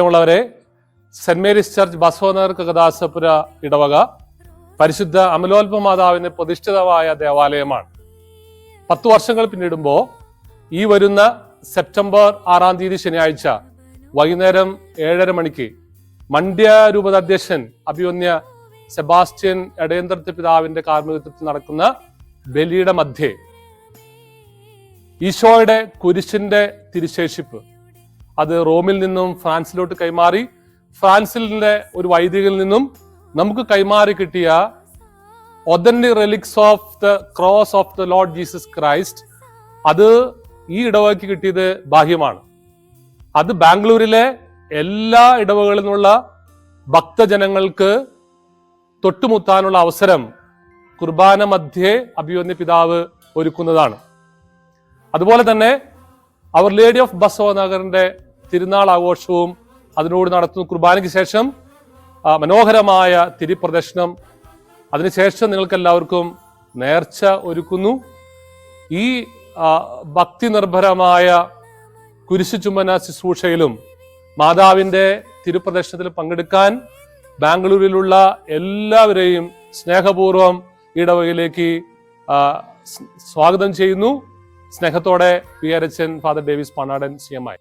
ഉള്ളവരെ, saint Mary's church ബസവനഗർ കഗദാസപുര ഇടവക പരിശുദ്ധ അമലോത്ഭവ മാതാവിന് പ്രതിഷ്ഠിതമായ ദേവാലയമാണ്. 10 വർഷങ്ങൾ പിന്നിടുമ്പോൾ ഈ വരുന്ന സെപ്റ്റംബർ 6-ാം തീയതി ശനിയാഴ്ച വൈകുന്നേരം 7:30 മണിക്ക് മണ്ഡ്യ രൂപത അധ്യക്ഷൻ അഭിവന്യ സെബാസ്റ്റ്യൻ എടയന്ത്രത്ത് പിതാവിന്റെ കാർമ്മികത്വത്തിൽ നടക്കുന്ന ബലിയുടെ മധ്യേ ഈശോയുടെ കുരിശിന്റെ തിരുശേഷിപ്പ് അത് റോമിൽ നിന്നും ഫ്രാൻസിലോട്ട് കൈമാറി, ഫ്രാൻസിലെ ഒരു വൈദികരിൽ നിന്നും നമുക്ക് കൈമാറി കിട്ടിയ authentic relics of the cross of the Lord Jesus Christ, അത് ഈ ഇടവകയ്ക്ക് കിട്ടിയത് ബാഹ്യമാണ്. അത് ബാംഗ്ലൂരിലെ എല്ലാ ഇടവകളിൽ നിന്നുള്ള ഭക്തജനങ്ങൾക്ക് തൊട്ടുമുത്താനുള്ള അവസരം കുർബാന മധ്യേ അഭിവന്യ പിതാവ് ഒരുക്കുന്നതാണ്. അതുപോലെ തന്നെ അവർ ലേഡി ഓഫ് ബസവനഗറിന്റെ തിരുനാൾ ആഘോഷവും അതിനോട് നടത്തുന്നു. കുർബാനയ്ക്ക് ശേഷം മനോഹരമായ തിരിപ്രദർശനം, അതിനുശേഷം നിങ്ങൾക്ക് എല്ലാവർക്കും നേർച്ച ഒരുക്കുന്നു. ഈ ഭക്തി നിർഭരമായ കുരിശു ചുംബന ശുശ്രൂഷയിലും മാതാവിന്റെ തിരുപ്രദർശനത്തിൽ പങ്കെടുക്കാൻ ബാംഗ്ലൂരിലുള്ള എല്ലാവരെയും സ്നേഹപൂർവ്വം ഇടവകയിലേക്ക് സ്വാഗതം ചെയ്യുന്നു. സ്നേഹത്തോടെ P R H N father Davis Panadan CMI.